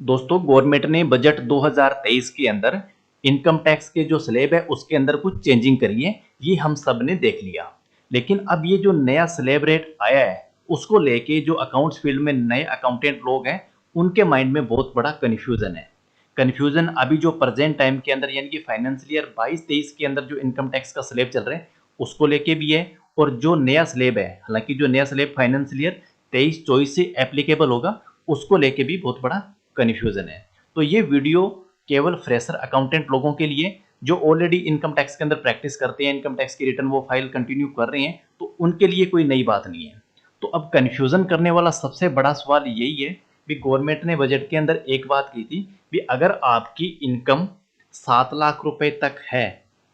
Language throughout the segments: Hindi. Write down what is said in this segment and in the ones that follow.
दोस्तों, गवर्नमेंट ने बजट 2023 के अंदर इनकम टैक्स के जो स्लैब है उसके अंदर कुछ चेंजिंग करी है। ये हम सब ने देख लिया। लेकिन अब ये जो नया स्लैब रेट आया है उसको लेके जो अकाउंट्स फील्ड में नए अकाउंटेंट लोग हैं उनके माइंड में बहुत बड़ा कन्फ्यूजन है। कन्फ्यूजन अभी जो प्रेजेंट टाइम के अंदर यानी कि फाइनेंशियल ईयर 22-23 के अंदर जो इनकम टैक्स का स्लैब चल रहा है उसको लेके भी है, और जो नया स्लैब है, हालांकि जो नया स्लैब फाइनेंशियल ईयर 23-24 से एप्लीकेबल होगा उसको लेके भी बहुत बड़ा कन्फ्यूजन है। तो ये वीडियो केवल फ्रेशर अकाउंटेंट लोगों के लिए जो ऑलरेडी इनकम टैक्स के अंदर प्रैक्टिस करते हैं, इनकम टैक्स की रिटर्न वो फाइल कंटिन्यू कर रहे हैं, तो उनके लिए कोई नई बात नहीं है। तो अब कन्फ्यूजन करने वाला सबसे बड़ा सवाल यही है कि गवर्नमेंट ने बजट के अंदर एक बात की थी कि अगर आपकी इनकम 7 लाख रुपए तक है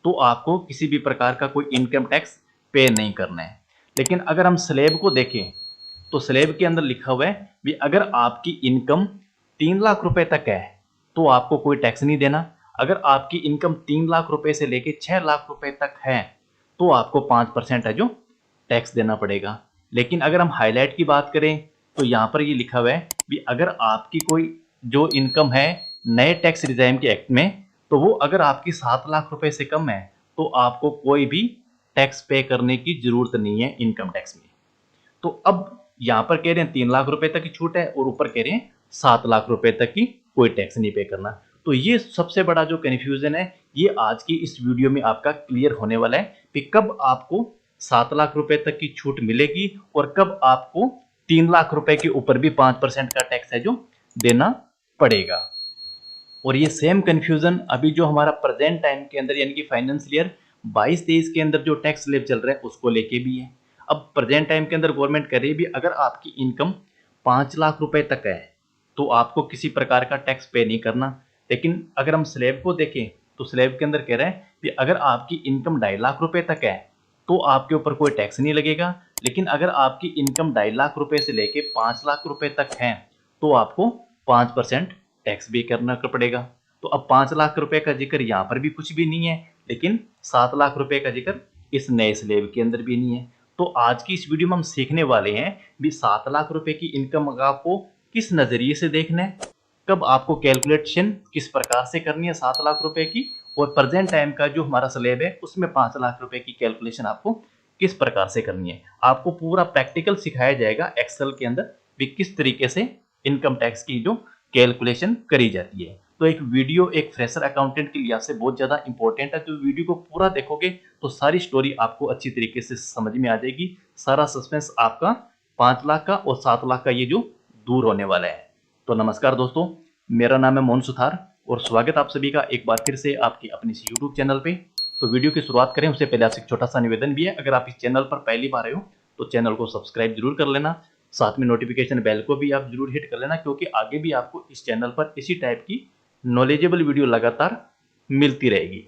तो आपको किसी भी प्रकार का कोई इनकम टैक्स पे नहीं करना है। लेकिन अगर हम स्लैब को देखें तो स्लैब के अंदर लिखा हुआ है कि अगर आपकी इनकम 3 लाख रुपए तक है तो आपको कोई टैक्स नहीं देना। अगर आपकी इनकम 3 लाख रुपए से लेके 6 लाख रुपए तक है तो आपको 5% है जो टैक्स देना पड़ेगा। लेकिन अगर हम हाईलाइट की बात करें तो यहाँ पर ये लिखा हुआ है कि अगर आपकी कोई जो इनकम है नए टैक्स रिजाइम के एक्ट में, तो वो अगर आपकी 7 लाख रुपए से कम है तो आपको कोई भी टैक्स पे करने की जरूरत नहीं है इनकम टैक्स में। तो अब यहाँ पर कह रहे हैं 3 लाख रुपए तक की छूट है और ऊपर कह रहे हैं 7 लाख रुपए तक की कोई टैक्स नहीं पे करना। तो ये सबसे बड़ा जो कन्फ्यूजन है ये आज की इस वीडियो में आपका क्लियर होने वाला है कि कब आपको 7 लाख रुपए तक की छूट मिलेगी और कब आपको 3 लाख रुपए के ऊपर भी 5% का टैक्स है जो देना पड़ेगा। और ये सेम कंफ्यूजन अभी जो हमारा प्रेजेंट टाइम के अंदर यानी कि फाइनेंशियल ईयर 22-23 के अंदर जो टैक्स स्लैब चल रहा है उसको लेके भी है। अब प्रेजेंट टाइम के अंदर गवर्नमेंट कह रही है भी अगर आपकी इनकम 5 लाख रुपए तक है तो आपको किसी प्रकार का टैक्स पे नहीं करना। लेकिन अगर हम स्लैब को देखें तो स्लैब के अंदर कह रहा है कि अगर आपकी इनकम 2.5 लाख रुपए तक है तो आपके ऊपर कोई टैक्स नहीं लगेगा। लेकिन अगर आपकी इनकम 2.5 लाख रुपए से लेके 5 लाख रुपए तक है तो आपको 5% टैक्स भी करना पड़ेगा। तो अब 5 लाख रुपए का जिक्र यहाँ पर भी कुछ भी नहीं है, लेकिन 7 लाख रुपए का जिक्र इस नए स्लैब के अंदर भी नहीं है। तो आज की इस वीडियो में हम सीखने वाले हैं भी 7 लाख रुपए की इनकम आपको किस नजरिए से देखना है, कब आपको कैलकुलेशन किस प्रकार से करनी है 7 लाख रुपए की, और प्रेजेंट टाइम का जो हमारा स्लैब है उसमें 5 लाख रुपए की कैलकुलेशन आपको किस प्रकार से करनी है। आपको पूरा प्रैक्टिकल सिखाया जाएगा एक्सेल के अंदर भी किस तरीके से इनकम टैक्स की जो कैलकुलेशन करी जाती है। तो एक वीडियो एक फ्रेशर अकाउंटेंट के लिहाज से बहुत ज़्यादा इंपॉर्टेंट है। तो वीडियो को पूरा देखोगे तो सारी स्टोरी आपको अच्छी तरीके से समझ में आ जाएगी। सारा सस्पेंस आपका 5 लाख का और 7 लाख का ये जो दूर होने वाला है। तो नमस्कार दोस्तों, मेरा नाम है मोहन सुथार और स्वागत आप सभी का एक बार फिर से आपकी अपनी इस यूट्यूब चैनल पे। तो वीडियो की शुरुआत करें उससे पहले आपसे एक छोटा सा निवेदन भी है, अगर आप इस चैनल पर पहली बार आए हो तो चैनल को सब्सक्राइब जरूर कर लेना, साथ में नोटिफिकेशन बेल को भी आप जरूर हिट कर लेना, क्योंकि आगे भी आपको इस चैनल पर इसी टाइप की नॉलेजेबल वीडियो लगातार मिलती रहेगी।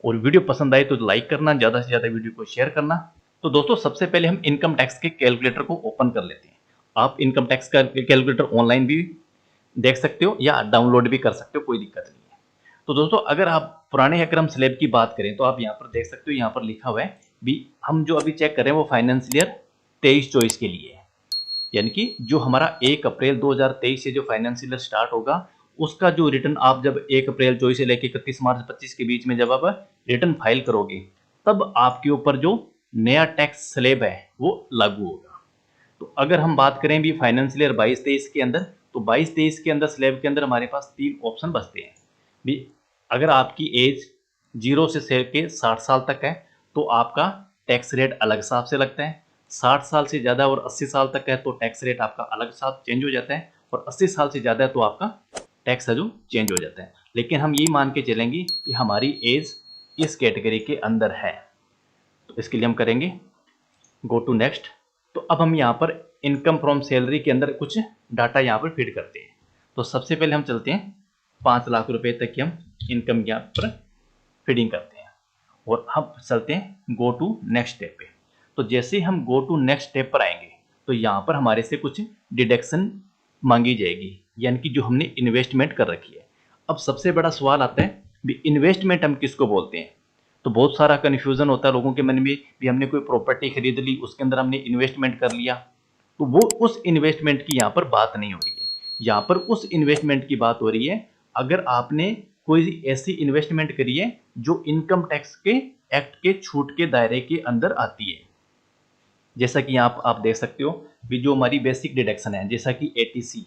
और वीडियो पसंद आए तो लाइक करना, ज़्यादा से ज़्यादा वीडियो को शेयर करना। तो दोस्तों, सबसे पहले हम इनकम टैक्स के कैलकुलेटर को ओपन कर लेते हैं। आप इनकम टैक्स का कैलकुलेटर ऑनलाइन भी देख सकते हो या डाउनलोड भी कर सकते हो, कोई दिक्कत नहीं है। तो दोस्तों, अगर आप पुराने अक्रम स्लैब की बात करें तो आप यहाँ पर देख सकते हो, यहाँ पर लिखा हुआ है भी हम जो अभी चेक कर रहे हैं वो फाइनेंशियल ईयर 23-24 के लिए है। यानी कि जो हमारा 1 अप्रैल 2023 से जो फाइनेंशियल ईयर स्टार्ट होगा उसका जो रिटर्न आप जब 1 अप्रैल 24 से लेकर 31 मार्च 25 के बीच में जब आप रिटर्न फाइल करोगे तब आपके ऊपर जो नया टैक्स स्लैब है वो लागू होगा। तो अगर हम बात करें भी फाइनेंशियल ईयर 22-23 के अंदर, तो 22-23 के अंदर स्लैब के अंदर हमारे पास 3 ऑप्शन बचते हैं भी। अगर आपकी एज 0 से लेके 60 साल तक है तो आपका टैक्स रेट अलग हिसाब से लगता है। 60 साल से ज़्यादा और 80 साल तक है तो टैक्स रेट आपका अलग साथ चेंज हो जाता है, और 80 साल से ज़्यादा है तो आपका टैक्स है जो चेंज हो जाता है। लेकिन हम यही मान के चलेंगे कि हमारी एज इस कैटेगरी के अंदर है, तो इसके लिए हम करेंगे गो टू नेक्स्ट। तो अब हम यहाँ पर इनकम फ्रॉम सैलरी के अंदर कुछ डाटा यहाँ पर फीड करते हैं। तो सबसे पहले हम चलते हैं 5 लाख रुपए तक की हम इनकम यहाँ पर फीडिंग करते हैं और हम चलते हैं गो टू नेक्स्ट स्टेप पे। तो जैसे ही हम गो टू नेक्स्ट स्टेप पर आएंगे तो यहाँ पर हमारे से कुछ डिडक्शन मांगी जाएगी, यानी कि जो हमने इन्वेस्टमेंट कर रखी है। अब सबसे बड़ा सवाल आता है भी इन्वेस्टमेंट हम किसको बोलते हैं। तो बहुत सारा कन्फ्यूजन होता है लोगों के मन में भी हमने कोई प्रॉपर्टी खरीद ली, उसके अंदर हमने इन्वेस्टमेंट कर लिया, तो वो उस इन्वेस्टमेंट की यहाँ पर बात नहीं हो रही है। यहाँ पर उस इन्वेस्टमेंट की बात हो रही है अगर आपने कोई ऐसी इन्वेस्टमेंट करी है जो इनकम टैक्स के एक्ट के छूट के दायरे के अंदर आती है। जैसा कि आप देख सकते हो भी जो हमारी बेसिक डिडक्शन है जैसा कि एटीसी।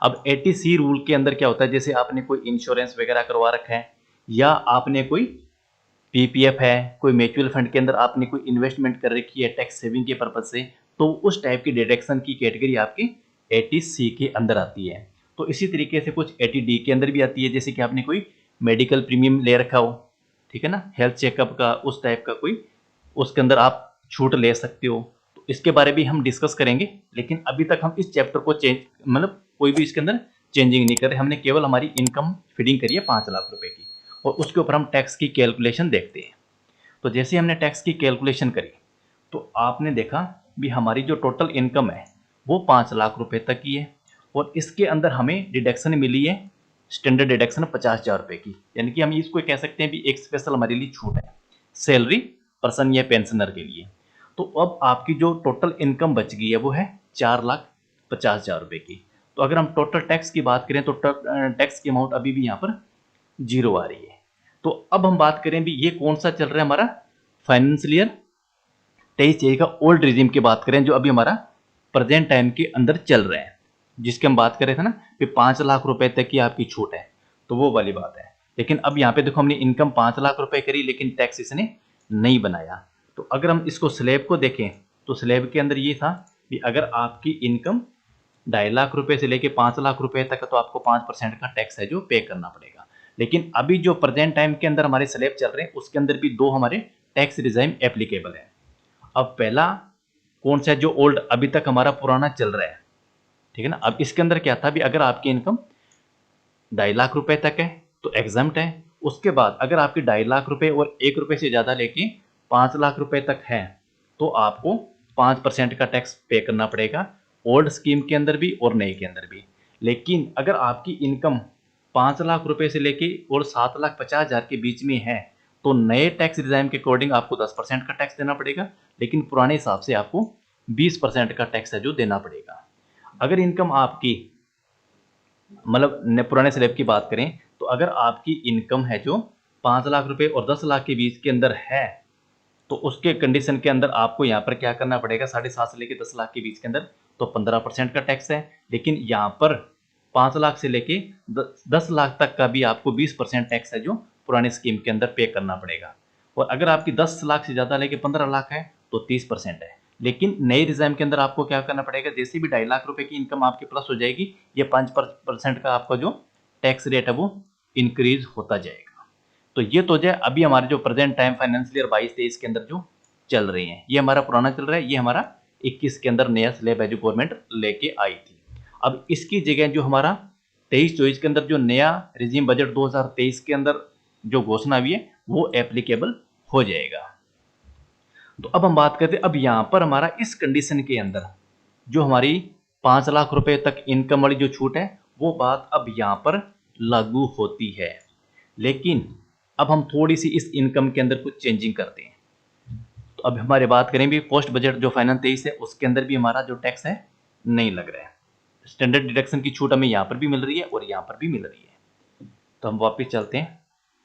अब एटीसी रूल के अंदर क्या होता है, जैसे आपने कोई इंश्योरेंस वगैरह करवा रखा है या आपने कोई पीपीएफ है, कोई म्यूचुअल फंड के अंदर आपने कोई इन्वेस्टमेंट कर रखी है टैक्स सेविंग के पर्पज से, तो उस टाइप की डिडक्शन की कैटेगरी आपकी 80C के अंदर आती है। तो इसी तरीके से कुछ 80D के अंदर भी आती है, जैसे कि आपने कोई मेडिकल प्रीमियम ले रखा हो, ठीक है ना, हेल्थ चेकअप का उस टाइप का कोई, उसके अंदर आप छूट ले सकते हो। तो इसके बारे में हम डिस्कस करेंगे, लेकिन अभी तक हम इस चैप्टर को चेंज मतलब कोई भी इसके अंदर चेंजिंग नहीं कर रहे, हमने केवल हमारी इनकम फीडिंग करी है 5 लाख रुपए की और उसके ऊपर हम टैक्स की कैलकुलेशन देखते हैं। तो जैसे हमने टैक्स की कैलकुलेशन करी तो आपने देखा भी हमारी जो टोटल इनकम है वो 5 लाख रुपए तक की है और इसके अंदर हमें डिडक्शन मिली है स्टैंडर्ड डिडक्शन 50,000 रुपए की, यानी कि हम इसको कह सकते हैं भी एक स्पेशल हमारे लिए छूट है सैलरी पर्सन या पेंशनर के लिए। तो अब आपकी जो टोटल इनकम बच गई है वो है 4,50,000 रुपए की। तो अगर हम टोटल टैक्स की बात करें तो टैक्स की अमाउंट अभी भी यहाँ पर 0 आ रही है। तो अब हम बात करें भी ये कौन सा चल रहा है हमारा फाइनेंशियल ईयर 23 का ओल्ड रिजीम की बात करें जो अभी हमारा प्रेजेंट टाइम के अंदर चल रहे हैं, जिसके हम बात कर रहे थे ना कि 5 लाख रुपए तक की आपकी छूट है, तो वो वाली बात है। लेकिन अब यहाँ पे देखो हमने इनकम 5 लाख रुपए करी लेकिन टैक्स इसने नहीं बनाया। तो अगर हम इसको स्लैब को देखें तो स्लैब के अंदर ये था कि अगर आपकी इनकम 2.5 लाख रुपए से लेके 5 लाख रुपए तक तो आपको 5% का टैक्स है जो पे करना पड़ेगा। लेकिन अभी जो प्रेजेंट टाइम के अंदर हमारे स्लैब चल रहे हैं उसके अंदर भी 2 हमारे टैक्स रिजाइम एप्लीकेबल है। अब पहला कौन सा है जो ओल्ड अभी तक हमारा पुराना चल रहा है, ठीक है ना। अब इसके अंदर क्या था भी अगर आपकी इनकम 2.5 लाख रुपए तक है तो एग्जाम्प्ट है। उसके बाद अगर आपकी 2.5 लाख रुपए और 1 रुपए से ज्यादा लेके 5 लाख रुपए तक है तो आपको 5% का टैक्स पे करना पड़ेगा, ओल्ड स्कीम के अंदर भी और नए के अंदर भी। लेकिन अगर आपकी इनकम 5 लाख रुपए से लेके और 7,50,000 के बीच में है तो नए टैक्स रिजाइम के अकॉर्डिंग आपको 10% का टैक्स देना पड़ेगा, लेकिन पुराने हिसाब से आपको 20% का टैक्स है जो देना पड़ेगा। अगर इनकम आपकी मतलब पुराने स्लैब की बात करें तो अगर आपकी इनकम है जो 5 लाख रुपए और 10 लाख के बीच के अंदर है तो उसके कंडीशन के अंदर आपको यहाँ पर क्या करना पड़ेगा, 7.5 से लेके 10 लाख के बीच के अंदर तो 15% का टैक्स है। लेकिन यहाँ पर 5 लाख से लेके 10 लाख तक का भी आपको 20% टैक्स है जो पुराने स्कीम के अंदर पे करना पड़ेगा। और अगर आपकी 10 लाख से ज़्यादा लेके 15 लाख है तो 30% है। लेकिन नए रिजाइम के अंदर आपको क्या करना पड़ेगा, जैसे भी 2.5 लाख रुपए की इनकम आपकी प्लस हो जाएगी ये 5% का आपका जो टैक्स रेट है वो इंक्रीज होता जाएगा। तो ये तो जाए अभी हमारे जो प्रेजेंट टाइम फाइनेंशियल ईयर 22-23 के अंदर जो चल रही है, ये हमारा पुराना चल रहा है, ये हमारा 21 के अंदर नया स्लैब है जो गवर्नमेंट लेके आई थी। अब इसकी जगह जो हमारा 23-24 के अंदर जो नया रिजीम बजट 2023 के अंदर जो घोषणा हुई है वो एप्लीकेबल हो जाएगा। तो अब हम बात करते हैं अब यहाँ पर हमारा इस कंडीशन के अंदर जो हमारी 5 लाख रुपए तक इनकम वाली जो छूट है वो बात अब यहाँ पर लागू होती है। लेकिन अब हम थोड़ी सी इस इनकम के अंदर कुछ चेंजिंग करते हैं। तो अब हमारे बात करें भी पोस्ट बजट जो फाइनेंस 23 है उसके अंदर भी हमारा जो टैक्स है नहीं लग रहा है, स्टैंडर्ड डिडक्शन की छूट हमें यहाँ पर भी मिल रही है और यहाँ पर भी मिल रही है। तो हम वापस चलते हैं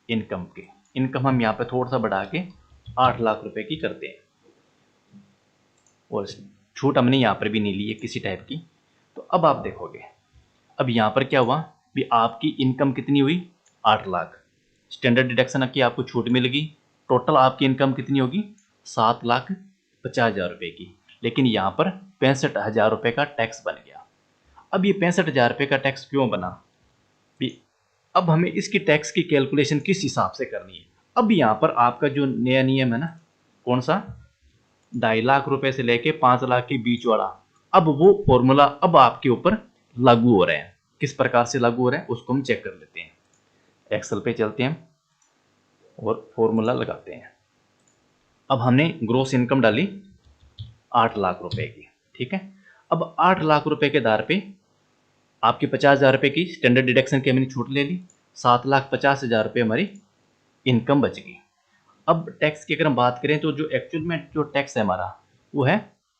इनकम के, इनकम हम यहाँ पे थोड़ा सा बढ़ा के 8 लाख रुपए की करते हैं और छूट हमने यहाँ पर भी नहीं ली है किसी टाइप की। तो अब आप देखोगे अब यहाँ पर क्या हुआ भी आपकी इनकम कितनी हुई 8 लाख, स्टैंडर्ड डिडक्शन की आपको छूट मिल गई, टोटल आपकी इनकम कितनी होगी 7,50,000 रुपए की। लेकिन यहाँ पर 65,000 रुपए का टैक्स बन गया। अब ये 65,000 रुपए का टैक्स क्यों बना भी, अब हमें इसकी टैक्स की कैलकुलेशन किस हिसाब से करनी है। अब यहाँ पर आपका जो नया नियम है ना कौन सा 2.5 लाख रुपए से लेके 5 लाख के बीच वाला, अब वो फॉर्मूला अब आपके ऊपर लागू हो रहा है। किस प्रकार से लागू हो रहा है उसको हम चेक कर लेते हैं। एक्सेल पे चलते हैं और फॉर्मूला लगाते हैं। अब हमने ग्रोस इनकम डाली 8 लाख रुपए की, ठीक है। अब 8 लाख रुपए के आधार पे आपकी 50,000 रुपए की स्टैंडर्ड डिडक्शन की हमने छूट ले ली, 7,50,000 रुपए हमारी इनकम बच गई। अब टैक्स की अगर हम बात करें तो जो एक्चुअल में जो टैक्स है हमारा वो है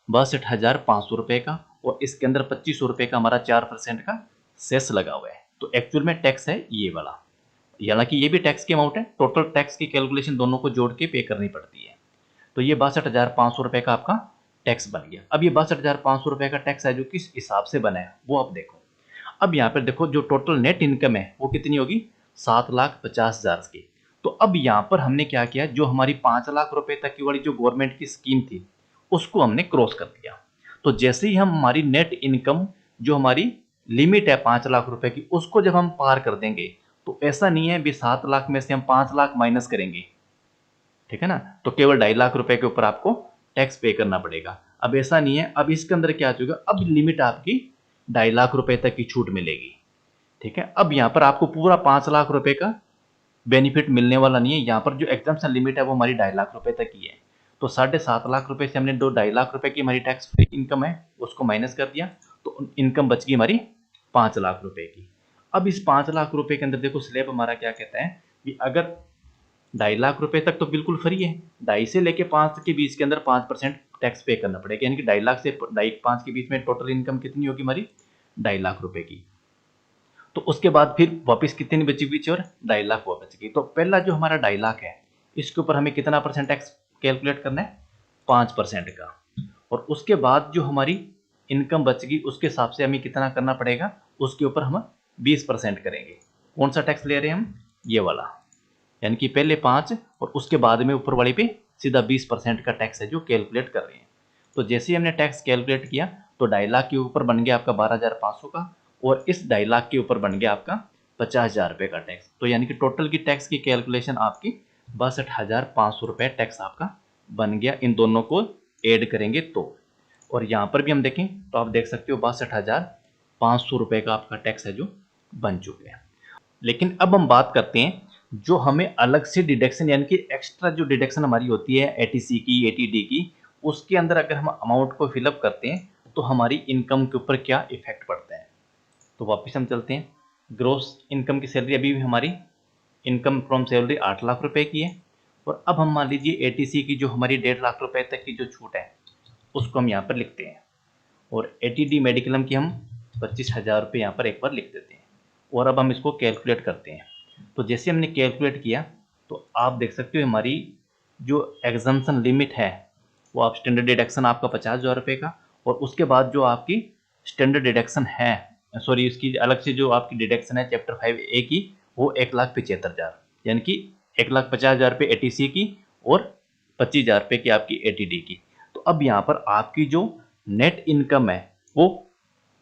62,500 रुपए का और इसके अंदर 2,500 रुपए का हमारा 4% का सेस लगा हुआ है, तो एक्चुअल में टैक्स है ये वाला। हालांकि ये भी टैक्स की अमाउंट है, टोटल टैक्स की कैलकुलेशन दोनों को जोड़ के पे करनी पड़ती है। तो ये 62,500 रुपये का आपका टैक्स बन गया। अब ये 62,500 रुपये का टैक्स है जो किस हिसाब से बना है वो आप देखो। अब यहाँ पर देखो जो टोटल नेट इनकम है वो कितनी होगी, 7,50,000 की। तो अब यहाँ पर हमने क्या किया, जो हमारी 5 लाख रुपए तक की वाली जो गवर्नमेंट की स्कीम थी उसको हमने क्रॉस कर दिया। तो जैसे ही हम हमारी नेट इनकम जो हमारी लिमिट है 5 लाख रुपए की, उसको जब हम पार कर देंगे, तो ऐसा नहीं है भी 7 लाख में से हम 5 लाख माइनस करेंगे, ठीक है ना, तो केवल 2.5 लाख रुपए के ऊपर आपको टैक्स पे करना पड़ेगा। अब ऐसा नहीं है, अब इसके अंदर क्या चुका, अब लिमिट आपकी 2.5 लाख रुपए तक की छूट मिलेगी, ठीक है। अब यहाँ पर आपको पूरा 5 लाख रुपए का बेनिफिट मिलने वाला नहीं है, यहाँ पर जो एग्जाम्पशन लिमिट है वो हमारी 2.5 लाख रुपए तक की है। तो 7.5 लाख रुपए से हमने 2.5 लाख रुपए की हमारी टैक्स फ्री इनकम है उसको माइनस कर दिया, तो इनकम बच गई हमारी 5 लाख रुपए की। अब इस 5 लाख रुपए के अंदर देखो स्लैब हमारा क्या कहता है कि अगर 2.5 लाख रुपए तक तो बिल्कुल फ्री है, 2.5 से लेके 5 के बीच के अंदर 5% टैक्स पे करना पड़ेगा, यानी कि 2.5 लाख से 2.5 के बीच में टोटल इनकम कितनी होगी हमारी, 2.5 लाख रुपए की। तो उसके बाद फिर वापस कितनी बची हुई और 2.5 लाख वो बच गई। तो पहला जो हमारा 2.5 लाख है इसके ऊपर हमें कितना परसेंट टैक्स कैलकुलेट करना है, 5% का। और उसके बाद जो हमारी इनकम बच गई उसके हिसाब से हमें कितना करना पड़ेगा, उसके ऊपर हम 20% करेंगे। कौन सा टैक्स ले रहे हैं हम, ये वाला, यानी कि पहले 5 और उसके बाद में ऊपर वाले पे सीधा 20% का टैक्स है जो कैलकुलेट कर रहे हैं। तो जैसे ही हमने टैक्स कैलकुलेट किया तो 2.5 लाख के ऊपर बन गया आपका 12,500 का, और इस 2.5 लाख के ऊपर बन गया आपका 50,000 रुपये का टैक्स। तो यानी कि टोटल की टैक्स की कैलकुलेशन आपकी 62,500 रुपये टैक्स आपका बन गया, इन दोनों को ऐड करेंगे तो। और यहाँ पर भी हम देखें तो आप देख सकते हो 62,500 रुपये का आपका टैक्स है जो बन चुके हैं। लेकिन अब हम बात करते हैं जो हमें अलग से डिडक्शन, यानी कि एक्स्ट्रा जो डिडक्शन हमारी होती है एटीसी की, एटीडी की, उसके अंदर अगर हम अमाउंट को फिलअप करते हैं तो हमारी इनकम के ऊपर क्या इफेक्ट पड़ता है। तो वापस हम चलते हैं, ग्रोस इनकम की सैलरी अभी भी हमारी इनकम फ्रॉम सैलरी 8 लाख रुपए की है, और अब हम मान लीजिए एटीसी की जो हमारी 1.5 लाख रुपए तक की जो छूट है उसको हम यहाँ पर लिखते हैं, और एटीडी मेडिक्लेम की हम 25,000 रुपये यहाँ पर एक बार लिख देते हैं। और अब हम इसको कैलकुलेट करते हैं। तो जैसे हमने कैलकुलेट किया तो आप देख सकते हो हमारी जो एग्जम्पशन लिमिट है वो आप स्टैंडर्ड डिडक्शन आपका 50,000 रुपये का, और उसके बाद जो आपकी स्टैंडर्ड डिडक्शन है, सॉरी इसकी अलग से जो आपकी डिडक्शन है चैप्टर 5A की, वो 1,75,000, यानी कि 1,50,000 रुपये एटीसी की और 25,000 रुपये की आपकी एटीडी की। तो अब यहाँ पर आपकी जो नेट इनकम है वो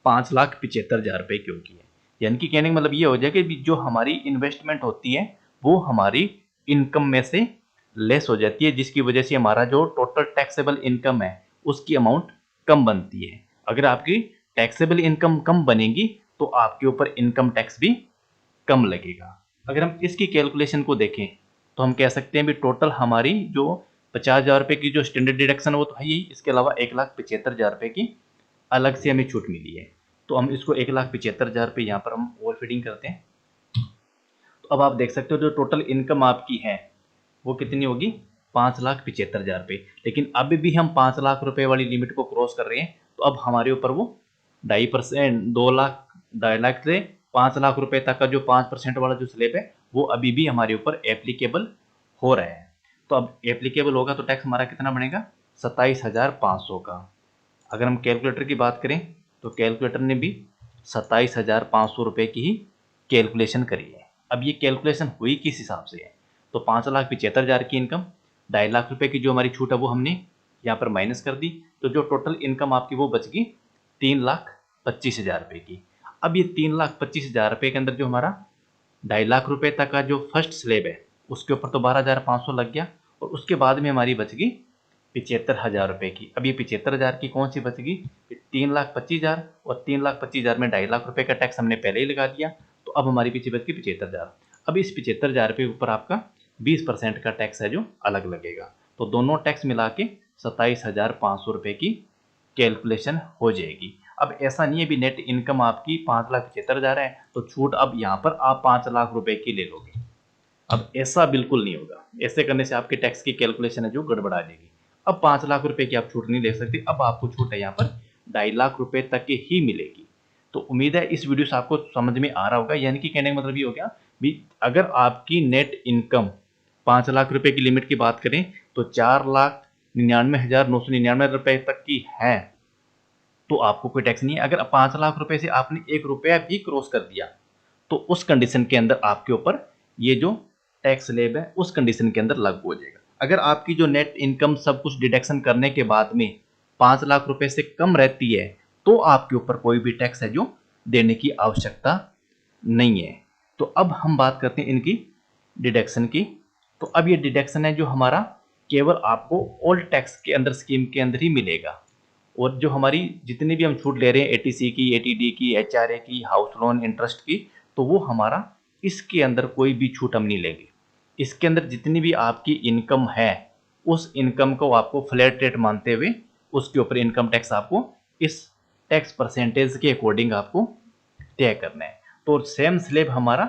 5,75,000 रुपये की होगी है, यानी कि कहने का मतलब ये हो जाए कि जो हमारी इन्वेस्टमेंट होती है वो हमारी इनकम में से लेस हो जाती है, जिसकी वजह से हमारा जो टोटल टैक्सेबल इनकम है उसकी अमाउंट कम बनती है। अगर आपकी टैक्सेबल इनकम कम बनेगी तो आपके ऊपर इनकम टैक्स भी कम लगेगा। अगर हम इसकी कैलकुलेशन को देखें तो हम कह सकते हैं भी टोटल हमारी जो 50,000 रुपये की जो स्टैंडर्ड डिडक्शन है वो तो है ही, इसके अलावा 1,75,000 रुपये की अलग से हमें छूट मिली है। तो हम इसको 1,75,000 रुपये यहाँ पर हम ओवर फीडिंग करते हैं। तो अब आप देख सकते हो जो टोटल इनकम आपकी है वो कितनी होगी, 5,75,000 रुपये। लेकिन अभी भी हम 5 लाख रुपए वाली लिमिट को क्रॉस कर रहे हैं, तो अब हमारे ऊपर वो 2.5%, 2,00,000 से 5 लाख रुपए तक का जो 5% वाला जो स्लैब है वो अभी भी हमारे ऊपर एप्लीकेबल हो रहा है। तो अब एप्लीकेबल होगा तो टैक्स हमारा कितना बनेगा, 27,500 का। अगर हम कैलकुलेटर की बात करें तो कैलकुलेटर ने भी 27,500 रुपये की ही कैलकुलेशन करी है। अब ये कैलकुलेशन हुई किस हिसाब से है, तो 5,75,000 की इनकम, 2.5 लाख रुपए की जो हमारी छूट है वो हमने यहाँ पर माइनस कर दी, तो जो टोटल इनकम आपकी वो बच गई 3,25,000 रुपये की। अब ये 3,25,000 रुपये के अंदर जो हमारा 2.5 लाख रुपए तक का जो फर्स्ट स्लैब है उसके ऊपर तो 12,500 लग गया, और उसके बाद में हमारी बच गई 75,000 रुपये की। अब ये 75,000 की कौन सी बच गई, 3,25,000, और 3,25,000 में 2.5 लाख रुपए का टैक्स हमने पहले ही लगा दिया, तो अब हमारी पीछे बच गई 75,000। अब इस 75,000 रुपये के ऊपर आपका 20% का टैक्स है जो अलग लगेगा, तो दोनों टैक्स मिला के 27,500 रुपये की कैलकुलेशन हो जाएगी। अब ऐसा नहीं है भी नेट इनकम आपकी 5,75,000 है तो छूट अब यहाँ पर आप 5 लाख रुपए की ले लोगे, अब ऐसा बिल्कुल नहीं होगा। ऐसे करने से आपके टैक्स की कैलकुलेशन है जो गड़बड़ा जाएगी। अब 5 लाख रुपए की आप छूट नहीं ले सकते, अब आपको छूट है यहाँ पर 2.5 लाख रुपए तक की ही मिलेगी। तो उम्मीद है इस वीडियो से आपको समझ में आ रहा होगा। यानी कि कहने का मतलब ये हो गया भी अगर आपकी नेट इनकम 5 लाख रुपए की लिमिट की बात करें तो 4,99,999 रुपए तक की है तो आपको कोई टैक्स नहीं है। अगर 5 लाख रुपए से आपने 1 रुपया भी क्रॉस कर दिया तो उस कंडीशन के अंदर आपके ऊपर ये जो टैक्स स्लैब है उस कंडीशन के अंदर लागू हो जाएगा। अगर आपकी जो नेट इनकम सब कुछ डिडक्शन करने के बाद में 5 लाख रुपए से कम रहती है तो आपके ऊपर कोई भी टैक्स है जो देने की आवश्यकता नहीं है। तो अब हम बात करते हैं इनकी डिडक्शन की। तो अब ये डिडक्शन है जो हमारा केवल आपको ओल्ड टैक्स के अंदर स्कीम के अंदर ही मिलेगा, और जो हमारी जितनी भी हम छूट ले रहे हैं एटीसी की, एटीडी की, एचआरए की, हाउस लोन इंटरेस्ट की, तो वो हमारा इसके अंदर कोई भी छूट हम नहीं लेंगे। इसके अंदर जितनी भी आपकी इनकम है उस इनकम को आपको फ्लैट रेट मानते हुए उसके ऊपर इनकम टैक्स आपको इस टैक्स परसेंटेज के अकॉर्डिंग आपको तय करना है। तो सेम स्लैब हमारा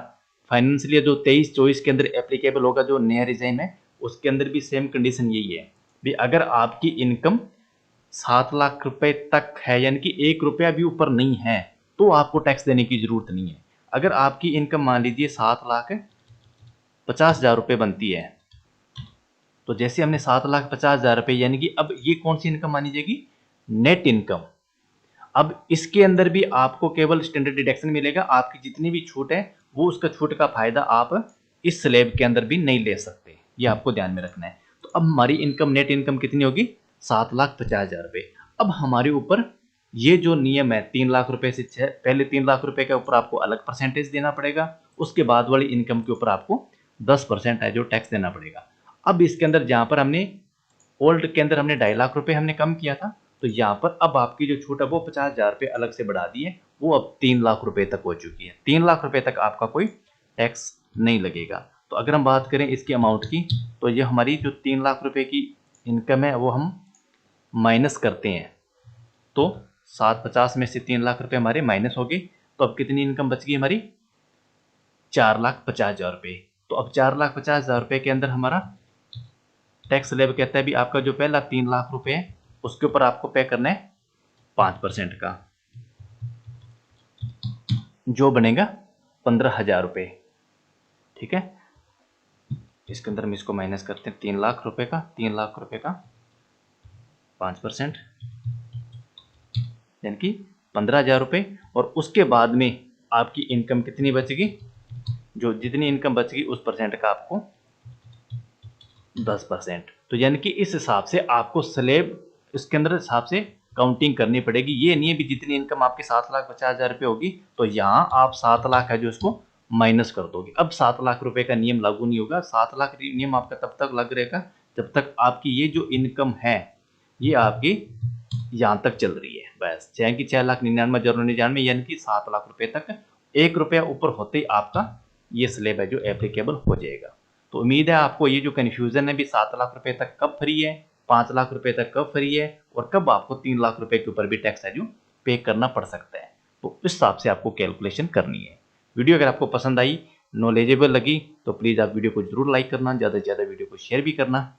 फाइनेंशियल जो 23-24 के अंदर एप्लीकेबल होगा, जो नया रिजाइन है उसके अंदर भी सेम कंडीशन यही है भी अगर आपकी इनकम 7 लाख रुपए तक है यानी कि 1 रुपया भी ऊपर नहीं है तो आपको टैक्स देने की जरूरत नहीं है। अगर आपकी इनकम मान लीजिए 7,50,000 रुपये बनती है, तो जैसे हमने 7,50,000 रुपये यानी कि अब ये कौन सी इनकम मानी जाएगी, नेट इनकम। अब इसके अंदर भी आपको केवल स्टैंडर्ड डिडक्शन मिलेगा, आपकी जितनी भी छूट है वो उसका छूट का फायदा आप इस स्लैब के अंदर भी नहीं ले सकते, ये आपको ध्यान में रखना है। तो अब हमारी इनकम नेट इनकम कितनी होगी, 7,50,000 रुपये। अब हमारे ऊपर ये जो नियम है 3 लाख रुपए से पहले 3 लाख रुपए के ऊपर आपको अलग परसेंटेज देना पड़ेगा, उसके बाद वाली इनकम के ऊपर आपको 10% है जो टैक्स देना पड़ेगा। अब इसके अंदर जहाँ पर हमने ओल्ड के अंदर हमने 2.5 लाख रुपए हमने कम किया था, तो यहाँ पर अब आपकी जो छूट है वो 50,000 रुपये अलग से बढ़ा दी है, वो अब 3 लाख रुपए तक हो चुकी है। 3 लाख रुपए तक आपका कोई टैक्स नहीं लगेगा। तो अगर हम बात करें इसकी अमाउंट की, तो ये हमारी जो 3 लाख रुपए की इनकम है वो हम माइनस करते हैं, तो 750 में से 3 लाख रुपए हमारे माइनस हो गए, तो अब कितनी इनकम बच गई हमारी, 4,50,000 रुपये। तो अब 4,50,000 रुपये के अंदर हमारा टैक्स स्लैब कहता है भी आपका जो पहला 3 लाख रुपए है उसके ऊपर आपको पे करना है 5% का, जो बनेगा 15,000 रुपये। ठीक है, इसके अंदर हम इसको माइनस करते हैं 3 लाख रुपए का, 3 लाख रुपए का 5% यानी कि 15,000 रुपये। और उसके बाद में आपकी इनकम कितनी बचेगी, जो जितनी इनकम बचेगी उस परसेंट का आपको 10%। तो यानी कि इस हिसाब से आपको स्लैब इसके अंदर हिसाब से काउंटिंग करनी पड़ेगी। ये नहीं है भी जितनी इनकम आपकी 7,50,000 रुपये होगी तो यहाँ आप 7 लाख है जो इसको माइनस कर दोगे। अब 7 लाख रुपए का नियम लागू नहीं होगा। 7 लाख नियम आपका तब तक लागू रहेगा जब तक आपकी ये जो इनकम है ये आपकी यहाँ तक चल रही है, बस। चाहे कि 6,99,999 यानी कि 7 लाख रुपए तक 1 रुपया ऊपर होते ही आपका ये स्लैब है जो एप्लीकेबल हो जाएगा। तो उम्मीद है आपको ये जो कन्फ्यूजन है भी 7 लाख रुपए तक कब फ्री है, 5 लाख रुपए तक कब फ्री है और कब आपको 3 लाख रुपए के ऊपर भी टैक्स है जो पे करना पड़ सकता है, तो इस हिसाब से आपको कैलकुलेशन करनी है। वीडियो अगर आपको पसंद आई, नॉलेजेबल लगी, तो प्लीज़ आप वीडियो को जरूर लाइक करना, ज़्यादा से ज़्यादा वीडियो को शेयर भी करना।